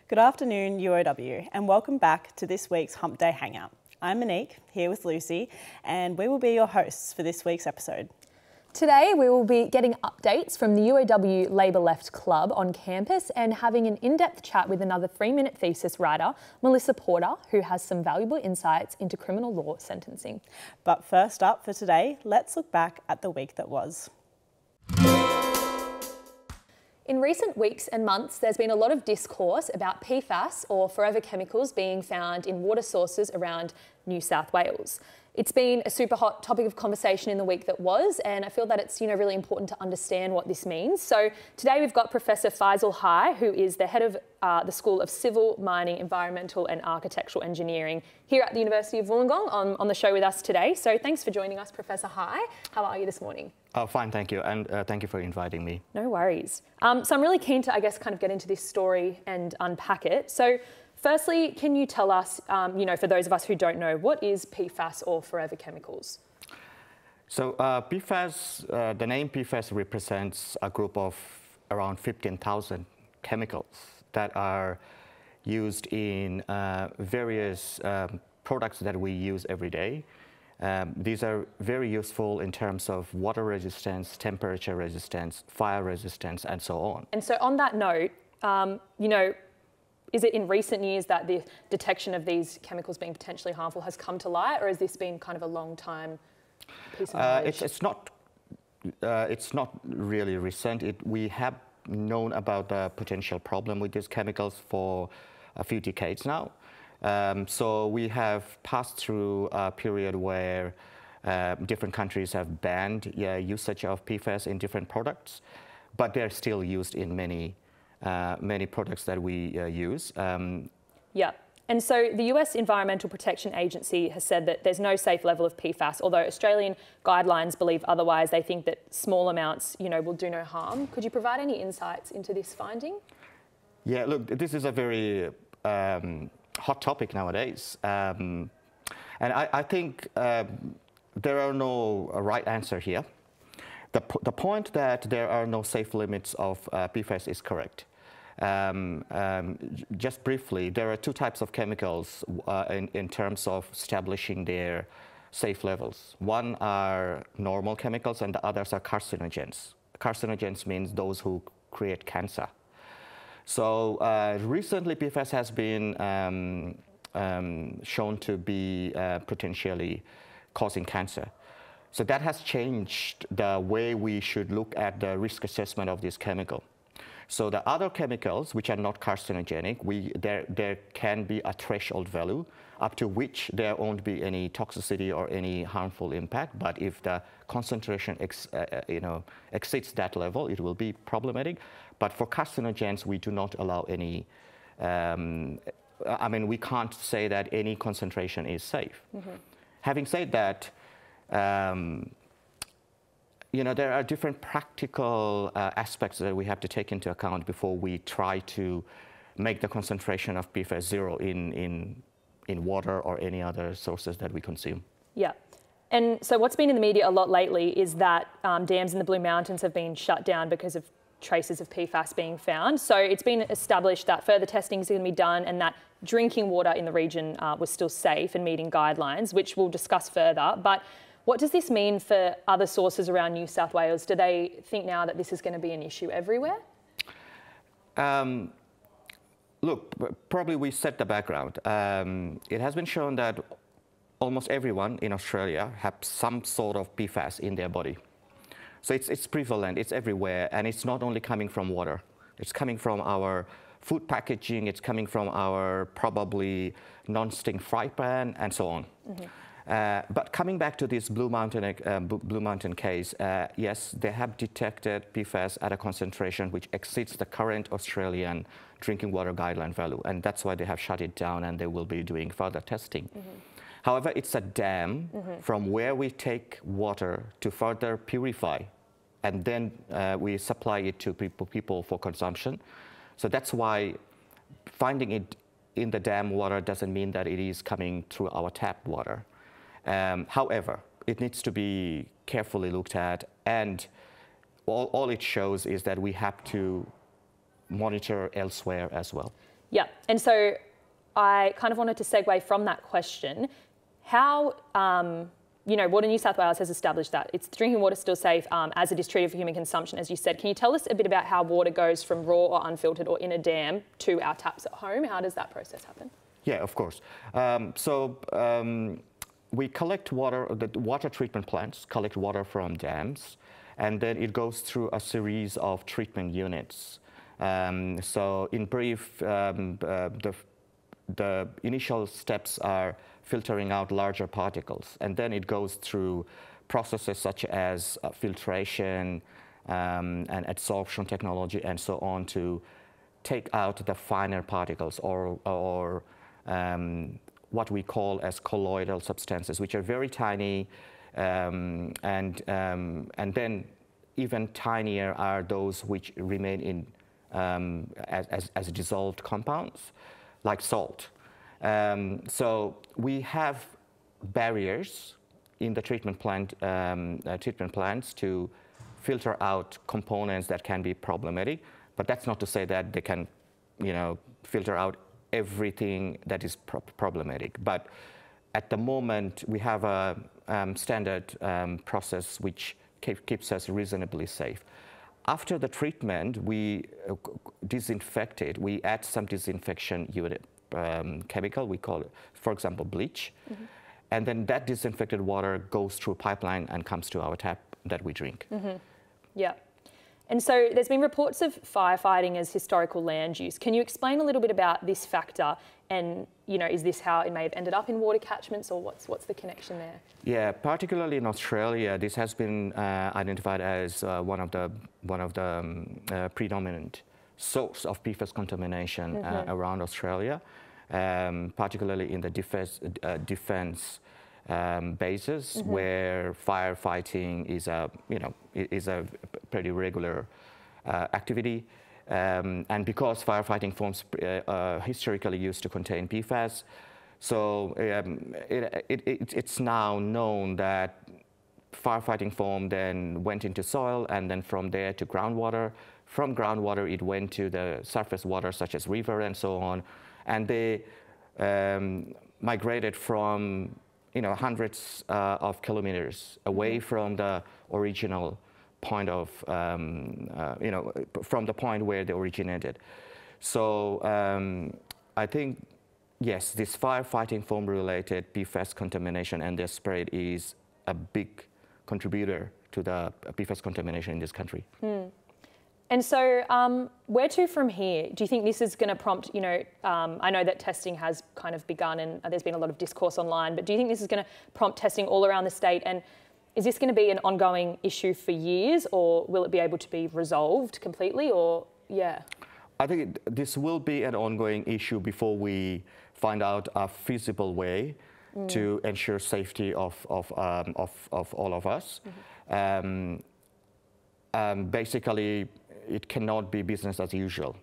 Good afternoon, UOW, and welcome back to this week's Hump-Day Hangout. I'm Monique, here with Lucy, and we will be your hosts for this week's episode. Today we will be getting updates from the UOW Liberal Club on campus and having an in-depth chat with another 3-minute thesis writer, Melissa Porter, who has some valuable insights into criminal law sentencing. But first up for today, let's look back at the week that was. In recent weeks and months, there's been a lot of discourse about PFAS, or forever chemicals, being found in water sources around New South Wales. It's been a super hot topic of conversation in the week that was, and I feel that it's really important to understand what this means. So today we've got Professor Faisal, who is the head of the School of Civil, Mining, Environmental and Architectural Engineering here at the University of Wollongong on the show with us today. So thanks for joining us, Professor Hai. How are you this morning? Oh, fine, thank you, and thank you for inviting me. No worries. So I'm really keen to, kind of get into this story and unpack it. So firstly, can you tell us, for those of us who don't know, what is PFAS or forever chemicals? So PFAS, the name PFAS represents a group of around 15,000 chemicals that are used in various products that we use every day. These are very useful in terms of water resistance, temperature resistance, fire resistance, and so on. And so on that note, is it in recent years that the detection of these chemicals being potentially harmful has come to light, or has this been kind of a long time piece of knowledge? It's not really recent. We have known about the potential problem with these chemicals for a few decades now. So we have passed through a period where different countries have banned usage of PFAS in different products, but they're still used in many products that we use. Yeah, and so the US Environmental Protection Agency has said that there's no safe level of PFAS, although Australian guidelines believe otherwise. They think that small amounts, will do no harm. Could you provide any insights into this finding? Yeah, look, this is a very hot topic nowadays. And I think there are no right answer here. The point that there are no safe limits of PFAS is correct. Just briefly, there are two types of chemicals in terms of establishing their safe levels. One are normal chemicals and the others are carcinogens. Carcinogens means those who create cancer. So recently PFAS has been shown to be potentially causing cancer. So that has changed the way we should look at the risk assessment of this chemical. So the other chemicals, which are not carcinogenic, there can be a threshold value up to which there won't be any toxicity or any harmful impact. But if the concentration exceeds that level, it will be problematic. But for carcinogens, we do not allow any. We can't say that any concentration is safe. Mm-hmm. Having said that, there are different practical aspects that we have to take into account before we try to make the concentration of PFAS zero in water or any other sources that we consume. Yeah. And so what's been in the media a lot lately is that dams in the Blue Mountains have been shut down because of traces of PFAS being found. So it's been established that further testing is going to be done and that drinking water in the region was still safe and meeting guidelines, which we'll discuss further. But what does this mean for other sources around New South Wales? Do they think now that this is going to be an issue everywhere? Look, probably we set the background. It has been shown that almost everyone in Australia have some sort of PFAS in their body. So it's prevalent, it's everywhere, and it's not only coming from water. It's coming from our food packaging, it's coming from our probably non-stick fry pan, and so on. Mm-hmm. But coming back to this Blue Mountain case, yes, they have detected PFAS at a concentration which exceeds the current Australian drinking water guideline value, and that's why they have shut it down and they will be doing further testing. Mm-hmm. However, it's a dam from where we take water to further purify, and then we supply it to people for consumption. So that's why finding it in the dam water doesn't mean that it is coming through our tap water. However, it needs to be carefully looked at, and all it shows is that we have to monitor elsewhere as well. Yeah, and so I kind of wanted to segue from that question. How, Water New South Wales has established that it's drinking water still safe as it is treated for human consumption, as you said. Can you tell us a bit about how water goes from raw or unfiltered or in a dam to our taps at home? How does that process happen? Yeah, of course. We collect water, the water treatment plants collect water from dams, and then it goes through a series of treatment units. So in brief, the initial steps are filtering out larger particles, and then it goes through processes such as filtration and adsorption technology and so on to take out the finer particles or what we call as colloidal substances, which are very tiny, and then even tinier are those which remain in as dissolved compounds, like salt. So we have barriers in the treatment plants to filter out components that can be problematic, but that's not to say that they can, filter out everything that is problematic. But at the moment, we have a standard process which keeps us reasonably safe. After the treatment, we disinfect it. We add some disinfection chemical, we call it, for example, bleach. Mm-hmm. And then that disinfected water goes through pipeline and comes to our tap that we drink. Mm-hmm. Yeah. And so there's been reports of firefighting as historical land use. Can you explain a little bit about this factor and, is this how it may have ended up in water catchments, or what's the connection there? Yeah, particularly in Australia, this has been identified as one of the predominant source of PFAS contamination mm-hmm. Around Australia, particularly in the defense bases mm-hmm. where firefighting is a pretty regular activity, and because firefighting foams historically used to contain PFAS, so it's now known that firefighting foam then went into soil, and then from there to groundwater. From groundwater, it went to the surface water, such as river and so on, and they migrated from hundreds of kilometers away from the original point of, from the point where they originated. So I think, yes, this firefighting foam-related PFAS contamination and their spread is a big contributor to the PFAS contamination in this country. Mm. And so where to from here? Do you think this is going to prompt, I know that testing has kind of begun and there's been a lot of discourse online, but do you think this is going to prompt testing all around the state? And is this going to be an ongoing issue for years, or will it be able to be resolved completely, or, yeah? I think this will be an ongoing issue before we find out a feasible way to ensure safety of all of us. Mm-hmm. Basically, it cannot be business as usual.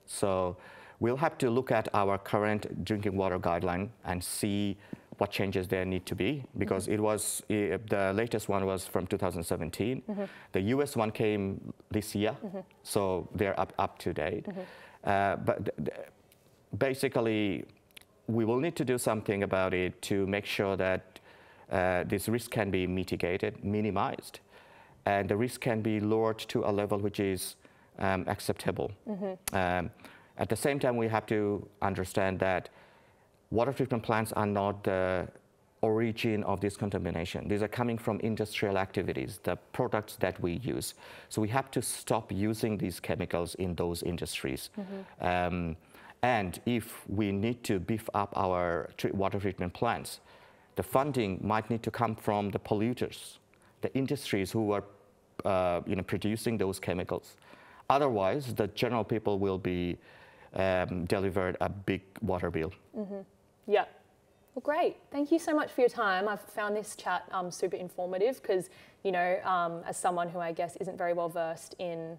So we'll have to look at our current drinking water guideline and see what changes there need to be, because mm-hmm. The latest one was from 2017. Mm-hmm. The US one came this year, mm-hmm. so they're up to date. Mm-hmm. But basically, we will need to do something about it to make sure that this risk can be mitigated, minimized, and the risk can be lowered to a level which is acceptable. Mm-hmm. At the same time, we have to understand that water treatment plants are not the origin of this contamination. These are coming from industrial activities, the products that we use. So we have to stop using these chemicals in those industries. Mm-hmm. And if we need to beef up our water treatment plants, the funding might need to come from the polluters, the industries who are producing those chemicals. Otherwise, the general people will be delivered a big water bill. Mm-hmm. Yeah. Well, great. Thank you so much for your time. I've found this chat super informative because, as someone who I guess isn't very well versed in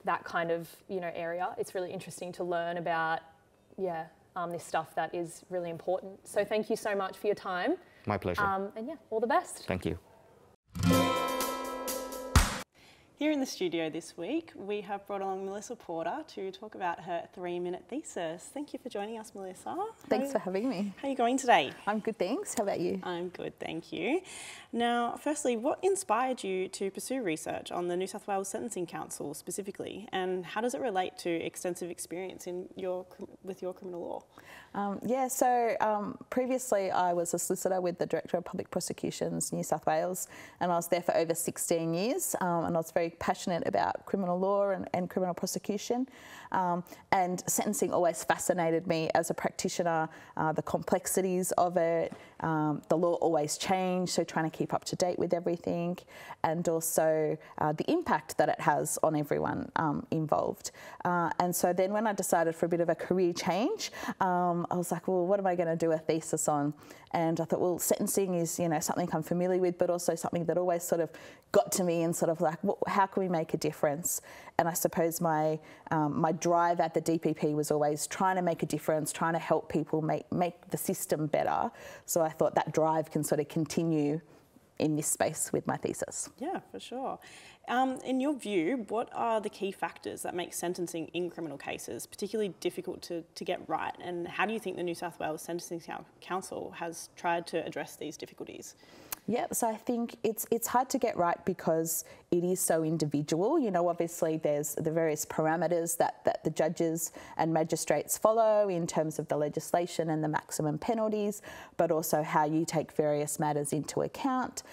that kind of, area, it's really interesting to learn about, this stuff that is really important. So thank you so much for your time. My pleasure. And all the best. Thank you. Here in the studio this week, we have brought along Melissa Porter to talk about her 3-minute thesis. Thank you for joining us, Melissa. Thanks for having me. How are you going today? I'm good, thanks. How about you? I'm good, thank you. Now, firstly, what inspired you to pursue research on the New South Wales Sentencing Council specifically, and how does it relate to extensive experience with your criminal law? Previously I was a solicitor with the Director of Public Prosecutions, New South Wales, and I was there for over 16 years, and I was very passionate about criminal law and criminal prosecution, and sentencing always fascinated me as a practitioner, the complexities of it, the law always changed, so trying to keep up to date with everything, and also the impact that it has on everyone involved. And so then when I decided for a bit of a career change, I was like, well, what am I going to do a thesis on? And I thought, well, sentencing is, something I'm familiar with, but also something that always sort of got to me and sort of like, how can we make a difference? And I suppose my drive at the DPP was always trying to make a difference, trying to help people make the system better. So I thought that drive can sort of continue in this space with my thesis. Yeah, for sure. In your view, what are the key factors that make sentencing in criminal cases particularly difficult to get right? And how do you think the New South Wales Sentencing Council has tried to address these difficulties? Yeah, so I think it's hard to get right because it is so individual. Obviously there's the various parameters that the judges and magistrates follow in terms of the legislation and the maximum penalties, but also how you take various matters into account.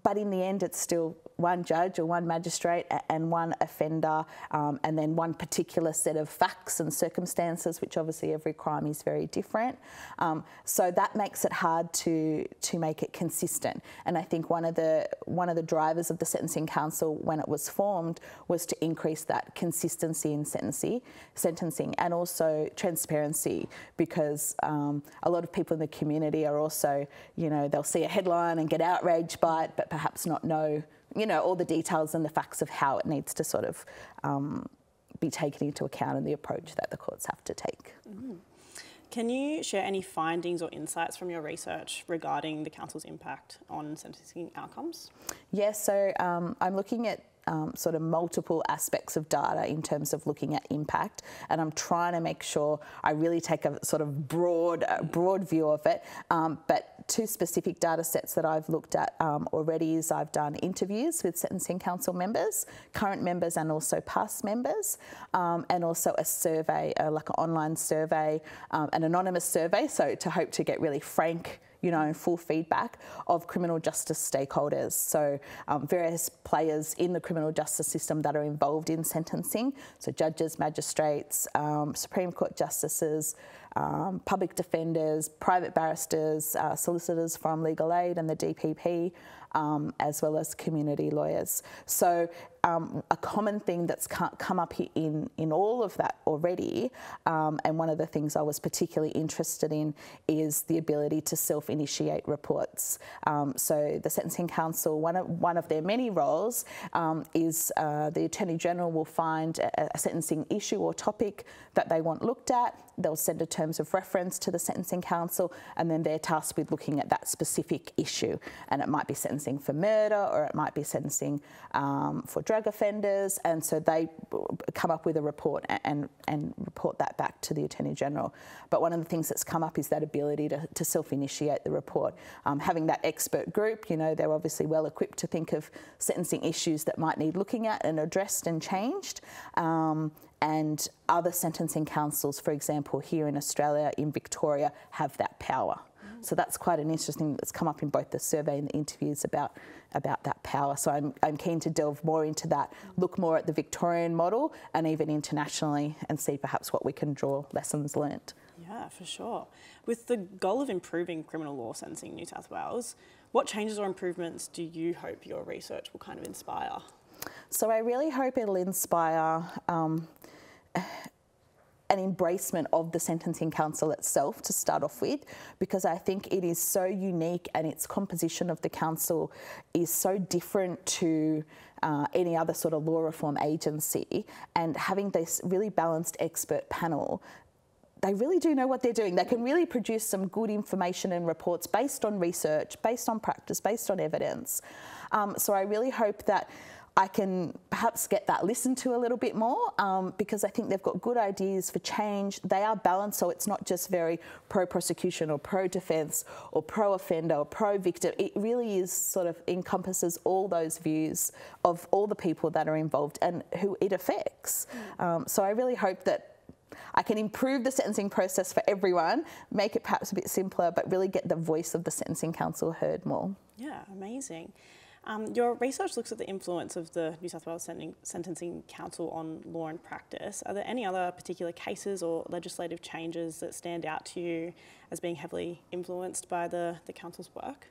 But in the end, it's still one judge or one magistrate and one offender, and then one particular set of facts and circumstances, which obviously every crime is very different. So that makes it hard to make it consistent. And I think one of the drivers of the Sentencing Council when it was formed was to increase that consistency in sentencing and also transparency, because a lot of people in the community are also, they'll see a headline and get outraged by it, but perhaps not know, all the details and the facts of how it needs to sort of be taken into account and the approach that the courts have to take. Mm. Can you share any findings or insights from your research regarding the council's impact on sentencing outcomes? Yes, so I'm looking at sort of multiple aspects of data in terms of looking at impact, and I'm trying to make sure I really take a sort of broad view of it. But two specific data sets that I've looked at already is I've done interviews with Sentencing Council members, current members and also past members, and also a survey, like an online survey, an anonymous survey, so to hope to get really frank, full feedback of criminal justice stakeholders. So various players in the criminal justice system that are involved in sentencing. So judges, magistrates, Supreme Court justices, public defenders, private barristers, solicitors from Legal Aid and the DPP, as well as community lawyers. So a common thing that's come up in all of that already, and one of the things I was particularly interested in is the ability to self-initiate reports. So the Sentencing Council, one of their many roles is the Attorney General will find a sentencing issue or topic that they want looked at. They'll send a terms of reference to the Sentencing Council, and then they're tasked with looking at that specific issue. And it might be sentencing for murder, or it might be sentencing for drug offenders, and so they come up with a report and report that back to the Attorney General. But one of the things that's come up is that ability to self-initiate the report. Having that expert group, they're obviously well equipped to think of sentencing issues that might need looking at and addressed and changed. And other sentencing councils, for example, here in Australia, in Victoria, have that power. So that's quite an interesting thing that's come up in both the survey and the interviews about that power. So I'm keen to delve more into that, look more at the Victorian model and even internationally, and see perhaps what we can draw lessons learnt. Yeah, for sure. With the goal of improving criminal law sentencing in New South Wales, what changes or improvements do you hope your research will kind of inspire? So I really hope it'll inspire an embracement of the Sentencing Council itself to start off with, because I think it is so unique and its composition of the council is so different to any other sort of law reform agency, and having this really balanced expert panel, they really do know what they're doing. They can really produce some good information and reports based on research, based on practice, based on evidence. So I really hope that I can perhaps get that listened to a little bit more because I think they've got good ideas for change. They are balanced, so it's not just very pro-prosecution or pro-defence or pro-offender or pro-victim. It really is sort of encompasses all those views of all the people that are involved and who it affects. So I really hope that I can improve the sentencing process for everyone, make it perhaps a bit simpler, but really get the voice of the Sentencing Council heard more. Yeah, amazing. Your research looks at the influence of the New South Wales Sentencing Council on law and practice. Are there any other particular cases or legislative changes that stand out to you as being heavily influenced by the council's work?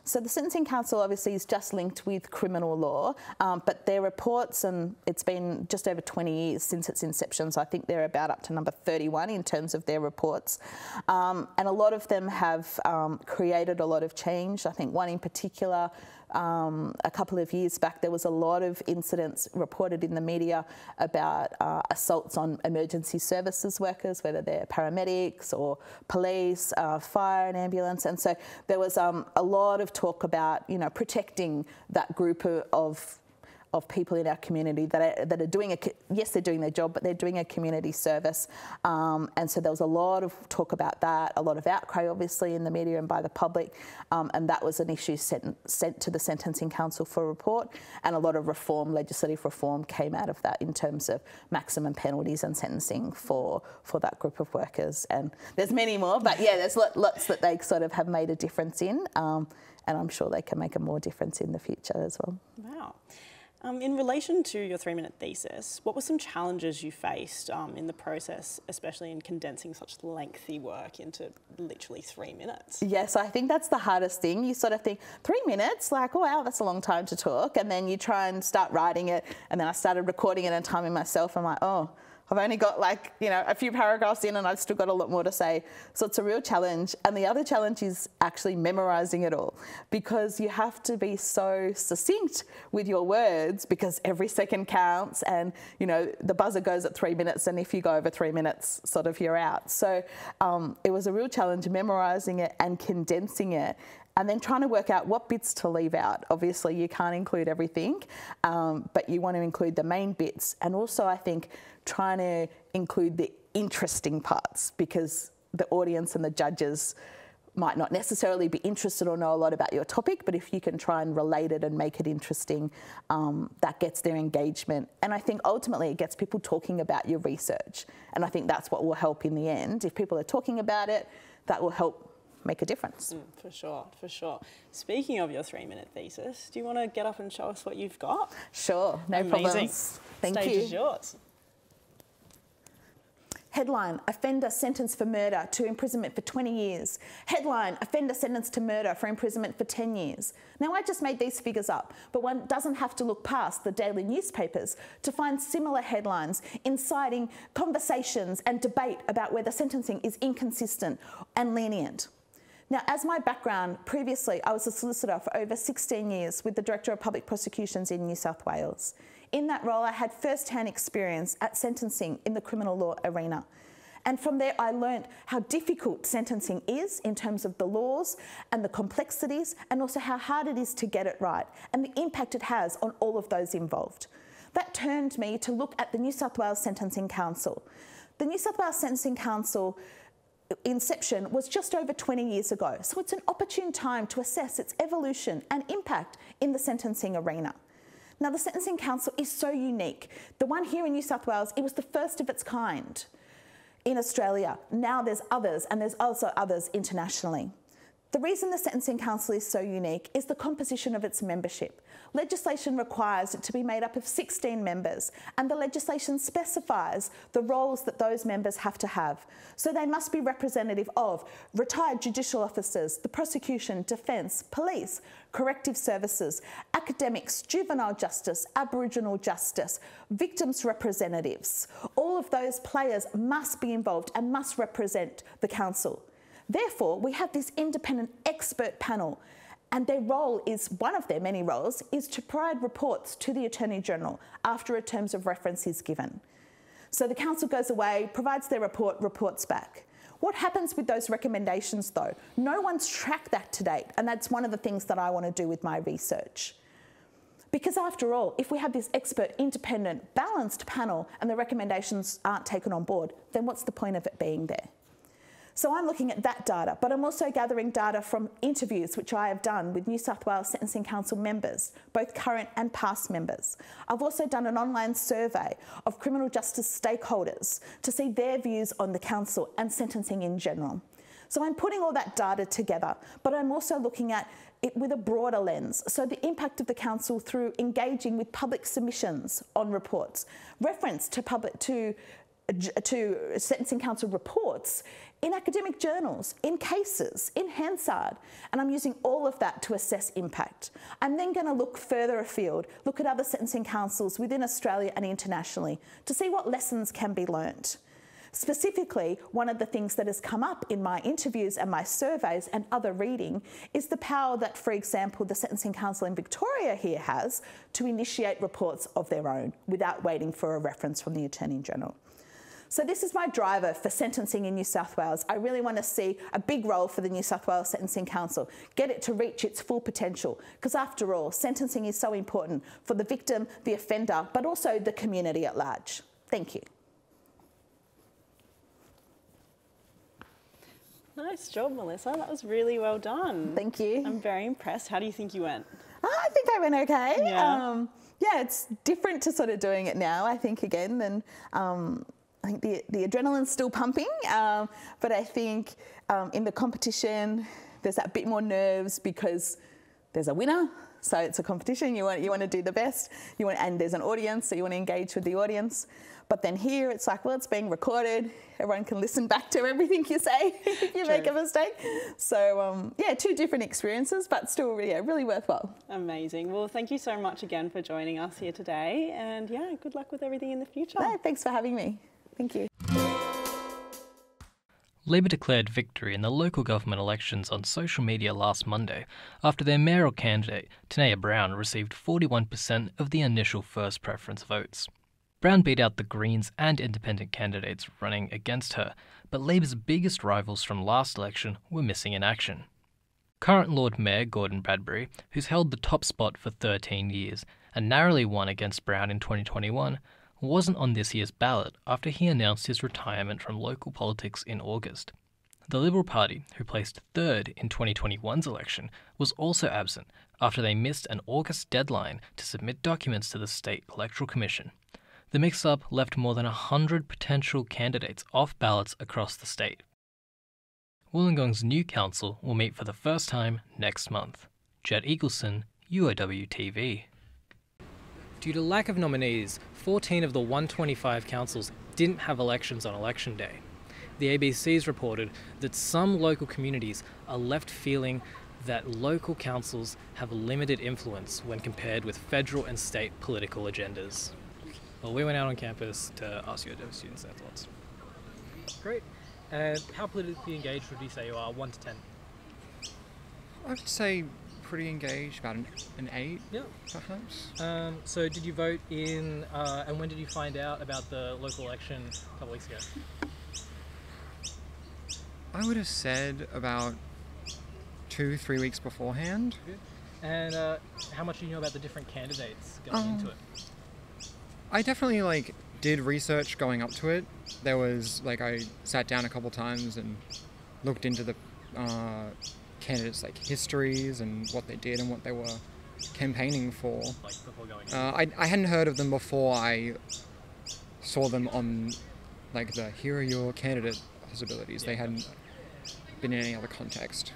So the Sentencing Council obviously is just linked with criminal law, but their reports, and it's been just over 20 years since its inception, so I think they're about up to number 31 in terms of their reports. And a lot of them have created a lot of change. I think one in particular, a couple of years back, there was a lot of incidents reported in the media about assaults on emergency services workers, whether they're paramedics or police, fire and ambulance. And so there was a lot of talk about, you know, protecting that group of people in our community that are doing yes, they're doing their job, but they're doing a community service. And so there was a lot of talk about that, a lot of outcry, obviously, in the media and by the public. And that was an issue sent to the Sentencing Council for report. And a lot of legislative reform came out of that in terms of maximum penalties and sentencing for that group of workers. And there's many more, but yeah, there's lots that they sort of have made a difference in. And I'm sure they can make a more difference in the future as well. Wow. In relation to your 3-minute thesis, what were some challenges you faced in the process, especially in condensing such lengthy work into literally 3 minutes? Yes, I think that's the hardest thing. You sort of think 3 minutes, like, oh wow, that's a long time to talk. And then you try and start writing it. And then I started recording it and timing myself. I'm like, oh, I've only got like, you know, a few paragraphs in and I've still got a lot more to say. So it's a real challenge. And the other challenge is actually memorising it all, because you have to be so succinct with your words because every second counts, and, you know, the buzzer goes at 3 minutes, and if you go over 3 minutes, sort of you're out. So it was a real challenge memorising it and condensing it, and then trying to work out what bits to leave out. Obviously, you can't include everything, but you want to include the main bits. And also, I think, trying to include the interesting parts, because the audience and the judges might not necessarily be interested or know a lot about your topic, but if you can try and relate it and make it interesting, that gets their engagement. And I think ultimately it gets people talking about your research. And I think that's what will help in the end. If people are talking about it, that will help make a difference. For sure, for sure. Speaking of your 3-minute thesis, do you want to get up and show us what you've got? Sure, no problems. Thank you. Stage is yours. Headline, offender sentenced for murder to imprisonment for 20 years. Headline, offender sentenced to murder for imprisonment for 10 years. Now, I just made these figures up, but one doesn't have to look past the daily newspapers to find similar headlines inciting conversations and debate about whether sentencing is inconsistent and lenient. Now, as my background, previously I was a solicitor for over 16 years with the Director of Public Prosecutions in New South Wales. In that role, I had first-hand experience at sentencing in the criminal law arena. And from there, I learned how difficult sentencing is in terms of the laws and the complexities, and also how hard it is to get it right, and the impact it has on all of those involved. That turned me to look at the New South Wales Sentencing Council. The New South Wales Sentencing Council inception was just over 20 years ago, so it's an opportune time to assess its evolution and impact in the sentencing arena. Now, the Sentencing Council is so unique. The one here in New South Wales, it was the first of its kind in Australia. Now there's others, and there's also others internationally. The reason the Sentencing Council is so unique is the composition of its membership. Legislation requires it to be made up of 16 members, and the legislation specifies the roles that those members have to have. So they must be representative of retired judicial officers, the prosecution, defence, police, corrective services, academics, juvenile justice, Aboriginal justice, victims' representatives. All of those players must be involved and must represent the council. Therefore, we have this independent expert panel, and their role is, one of their many roles, is to provide reports to the Attorney-General after a terms of reference is given. So the council goes away, provides their report, reports back. What happens with those recommendations, though? No one's tracked that to date, and that's one of the things that I want to do with my research. Because after all, if we have this expert, independent, balanced panel and the recommendations aren't taken on board, then what's the point of it being there? So I'm looking at that data, but I'm also gathering data from interviews which I have done with New South Wales Sentencing Council members, both current and past members. I've also done an online survey of criminal justice stakeholders to see their views on the council and sentencing in general. So I'm putting all that data together, but I'm also looking at it with a broader lens. So the impact of the council through engaging with public submissions on reports, reference to Sentencing Council reports in academic journals, in cases, in Hansard, and I'm using all of that to assess impact. I'm then going to look further afield, look at other sentencing councils within Australia and internationally to see what lessons can be learnt. Specifically, one of the things that has come up in my interviews and my surveys and other reading is the power that, for example, the Sentencing Council in Victoria here has to initiate reports of their own without waiting for a reference from the Attorney General. So this is my driver for sentencing in New South Wales. I really want to see a big role for the New South Wales Sentencing Council, get it to reach its full potential, because after all, sentencing is so important for the victim, the offender, but also the community at large. Thank you. Nice job, Melissa. That was really well done. Thank you. I'm very impressed. How do you think you went? I think I went okay. Yeah. Yeah, it's different to sort of doing it now, I think, again, than I think the adrenaline's still pumping, but I think in the competition there's that bit more nerves because there's a winner, so it's a competition. You want to do the best. And there's an audience, so you want to engage with the audience. But then here it's like, well, it's being recorded. Everyone can listen back to everything you say if you make a mistake. So yeah, two different experiences, but still really worthwhile. Amazing. Well, thank you so much again for joining us here today, and yeah, good luck with everything in the future. No, thanks for having me. Thank you. Labor declared victory in the local government elections on social media last Monday after their mayoral candidate, Tanea Brown, received 41% of the initial first preference votes. Brown beat out the Greens and independent candidates running against her, but Labor's biggest rivals from last election were missing in action. Current Lord Mayor Gordon Bradbury, who's held the top spot for 13 years and narrowly won against Brown in 2021, wasn't on this year's ballot after he announced his retirement from local politics in August. The Liberal Party, who placed third in 2021's election, was also absent after they missed an August deadline to submit documents to the State Electoral Commission. The mix-up left more than 100 potential candidates off ballots across the state. Wollongong's new council will meet for the first time next month. Jet Eagleson, UOW TV. Due to lack of nominees, 14 of the 125 councils didn't have elections on election day. The ABC's reported that some local communities are left feeling that local councils have limited influence when compared with federal and state political agendas. Well, we went out on campus to ask UOW students their thoughts. Great. And how politically engaged would you say you are, 1 to 10? I would say pretty engaged, about an 8, Yeah. perhaps. So did you vote in, and when did you find out about the local election a couple weeks ago? I would have said about 2-3 weeks beforehand. Good. And how much do you know about the different candidates going into it? I definitely did research going up to it. There was I sat down a couple times and looked into the candidates' histories and what they did and what they were campaigning for. Before going in? I hadn't heard of them before I saw them on the here are your candidate possibilities. They hadn't been in any other context.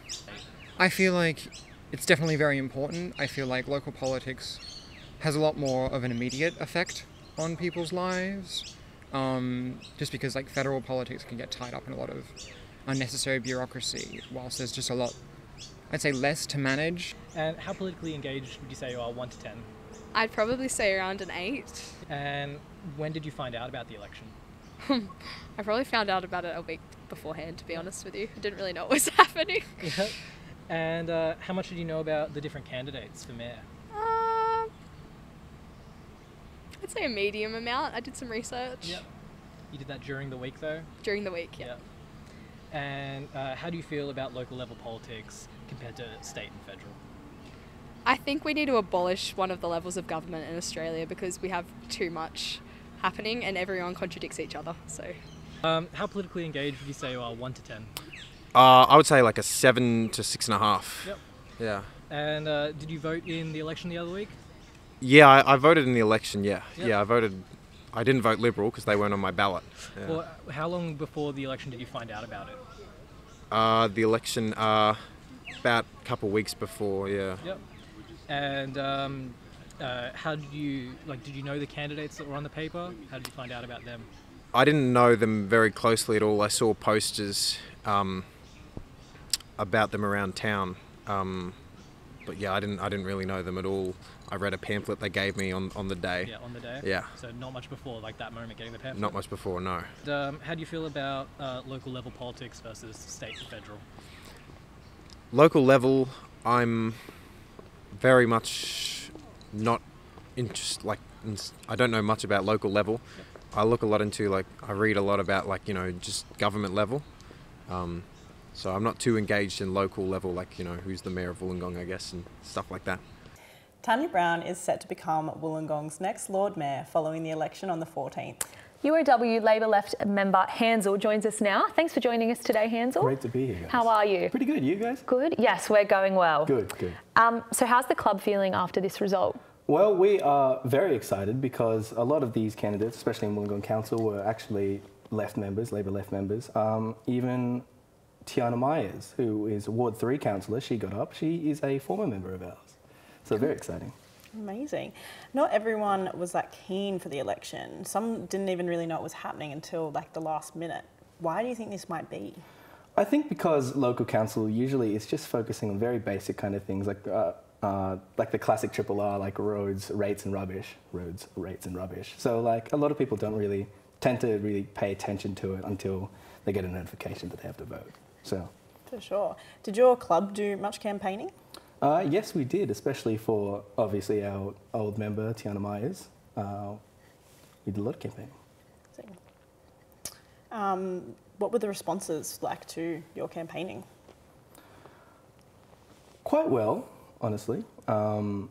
I feel like it's definitely very important. I feel like local politics has a lot more of an immediate effect on people's lives, just because federal politics can get tied up in a lot of unnecessary bureaucracy, whilst there's just a lot, I'd say, less to manage. And how politically engaged would you say you are, 1 to 10? I'd probably say around an 8. And when did you find out about the election? I probably found out about it a week beforehand, to be honest with you. I didn't really know what was happening. Yeah. And how much did you know about the different candidates for mayor? I'd say a medium amount. I did some research. Yep. You did that during the week, though? During the week, yeah. Yep. And how do you feel about local level politics compared to state and federal? I think we need to abolish one of the levels of government in Australia because we have too much happening and everyone contradicts each other. So, how politically engaged would you say you are, 1 to 10? I would say like a 7 to 6.5. Yep. Yeah. And did you vote in the election the other week? Yeah, I voted in the election. Yeah. Yep. Yeah, I voted. I didn't vote Liberal because they weren't on my ballot. Yeah. Well, how long before the election did you find out about it? The election, about a couple of weeks before. Yeah. Yep. And how did you did you know the candidates that were on the paper? How did you find out about them? I didn't know them very closely at all. I saw posters about them around town, but yeah, I didn't really know them at all. I read a pamphlet they gave me on the day. Yeah, on the day. Yeah. So not much before, like that moment, getting the pamphlet. Not much before, no. And, how do you feel about local level politics versus state and federal? Local level, I'm very much not interested. I don't know much about local level. Yep. I look a lot into I read a lot about just government level. So I'm not too engaged in local level, who's the mayor of Wollongong, I guess, and stuff like that. Tanya Brown is set to become Wollongong's next Lord Mayor following the election on the 14th. UOW Labor Left member Henzel joins us now. Thanks for joining us today, Henzel. Great to be here, guys. How are you? Pretty good. You guys? Good. Yes, we're going well. Good, good. So how's the club feeling after this result? Well, we are very excited because a lot of these candidates, especially in Wollongong Council, were actually left members, Labor left members. Even Tiana Myers, who is Ward 3 councillor, she got up. She is a former member of ours. So very exciting. Amazing. Not everyone was that keen for the election. Some didn't even really know it was happening until the last minute. Why do you think this might be? I think because local council usually is just focusing on very basic kind of things like the classic triple R, like roads, rates and rubbish. Roads, rates and rubbish. So a lot of people don't really tend to really pay attention to it until they get a notification that they have to vote. So. For sure. Did your club do much campaigning? Yes, we did, especially for, obviously, our old member, Tiana Myers. We did a lot of campaigning. What were the responses like to your campaigning? Quite well, honestly. I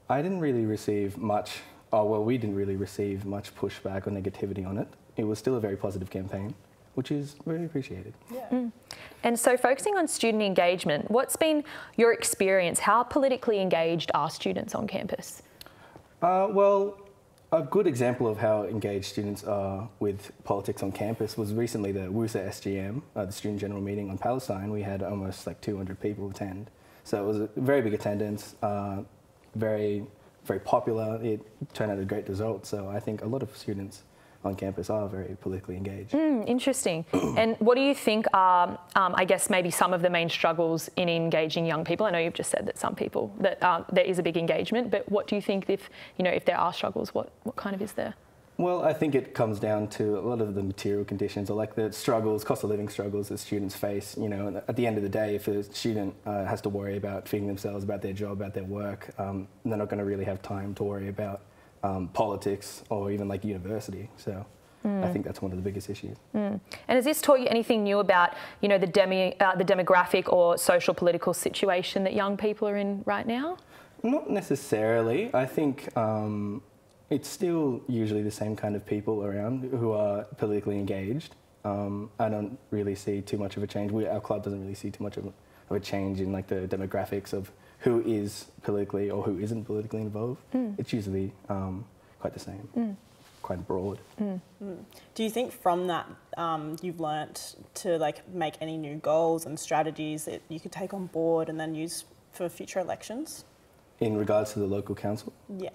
didn't really receive much, we didn't really receive much pushback or negativity on it. It was still a very positive campaign, which is very appreciated. Yeah. And so focusing on student engagement, what's been your experience? How politically engaged are students on campus? Well, a good example of how engaged students are with politics on campus was recently the WUSA SGM, the Student General Meeting on Palestine. We had almost 200 people attend. So it was a very big attendance, very, very popular. It turned out a great result. So I think a lot of students on campus are very politically engaged. Interesting. And what do you think are, I guess, maybe some of the main struggles in engaging young people? I know you've just said that some people, that there is a big engagement, but what do you think if there are struggles, what kind of is there? Well, I think it comes down to a lot of the material conditions or the struggles, cost of living struggles that students face. At the end of the day, if a student has to worry about feeding themselves, about their job, about their work, they're not going to really have time to worry about politics or even university. So I think that's one of the biggest issues. And has this taught you anything new about, the demographic or social political situation that young people are in right now? Not necessarily. I think it's still usually the same kind of people around who are politically engaged. I don't really see too much of a change. Our club doesn't really see too much of a change in the demographics of who is politically or who isn't politically involved. It's usually quite the same, quite broad. Do you think from that you've learnt to make any new goals and strategies that you could take on board and then use for future elections? In regards to the local council? Yeah.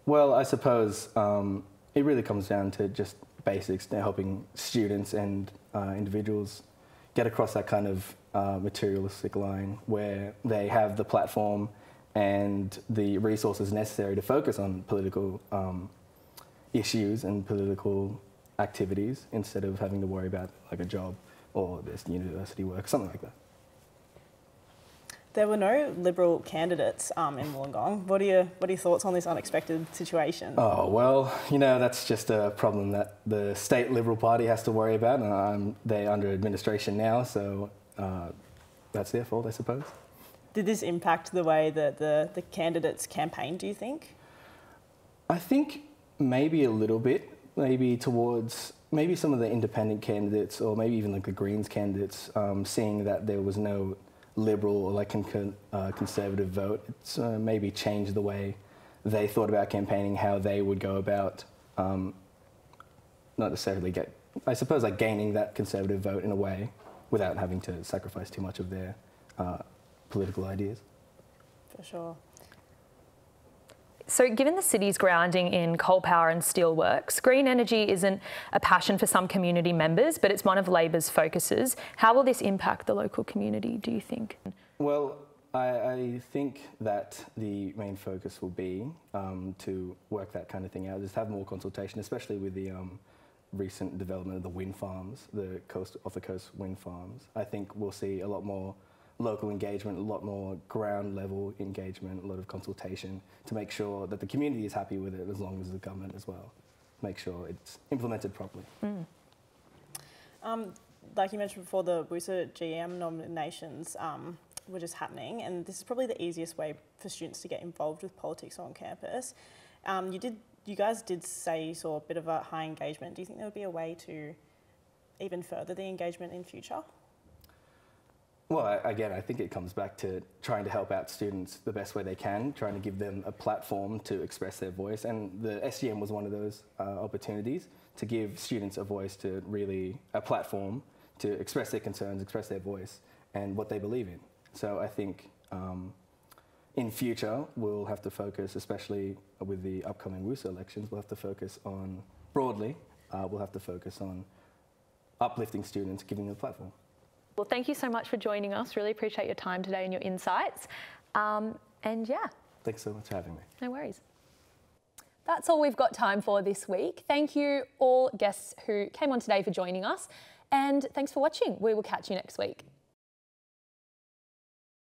Well, I suppose it really comes down to just basics, helping students and individuals get across that kind of materialistic line where they have the platform and the resources necessary to focus on political issues and political activities instead of having to worry about a job or this university work, something like that. There were no Liberal candidates in Wollongong. What are your thoughts on this unexpected situation? Oh, well, that's just a problem that the state Liberal Party has to worry about. They're under administration now, so that's their fault, I suppose. Did this impact the way that the candidates campaigned, do you think? I think maybe a little bit, maybe towards maybe some of the independent candidates, or maybe even like the Greens candidates, seeing that there was no Liberal or like Conservative vote. It's maybe changed the way they thought about campaigning, how they would go about not necessarily I suppose like gaining that Conservative vote in a way without having to sacrifice too much of their political ideas. For sure. So given the city's grounding in coal power and steelworks, green energy isn't a passion for some community members, but it's one of Labor's focuses. How will this impact the local community, do you think? Well, I think that the main focus will be to work that kind of thing out, just have more consultation, especially with the recent development of the wind farms, the off-the-coast wind farms. I think we'll see a lot more local engagement, a lot more ground level engagement, a lot of consultation to make sure that the community is happy with it, as long as the government as well make sure it's implemented properly. Like you mentioned before, the WUSA GM nominations were just happening, and this is probably the easiest way for students to get involved with politics on campus. You guys did say you saw a bit of a high engagement. Do you think there would be a way to even further the engagement in future? Well, again, I think it comes back to trying to help out students the best way they can, trying to give them a platform to express their voice. And the SGM was one of those opportunities to give students a voice, a platform to express their concerns, express their voice and what they believe in. So I think in future, we'll have to focus, especially with the upcoming WUSA elections, we'll have to focus on, broadly, we'll have to focus on uplifting students, giving them a platform. Well, thank you so much for joining us. Really appreciate your time today and your insights. And yeah. Thanks so much for having me. No worries. That's all we've got time for this week. Thank you all guests who came on today for joining us. And thanks for watching. We will catch you next week.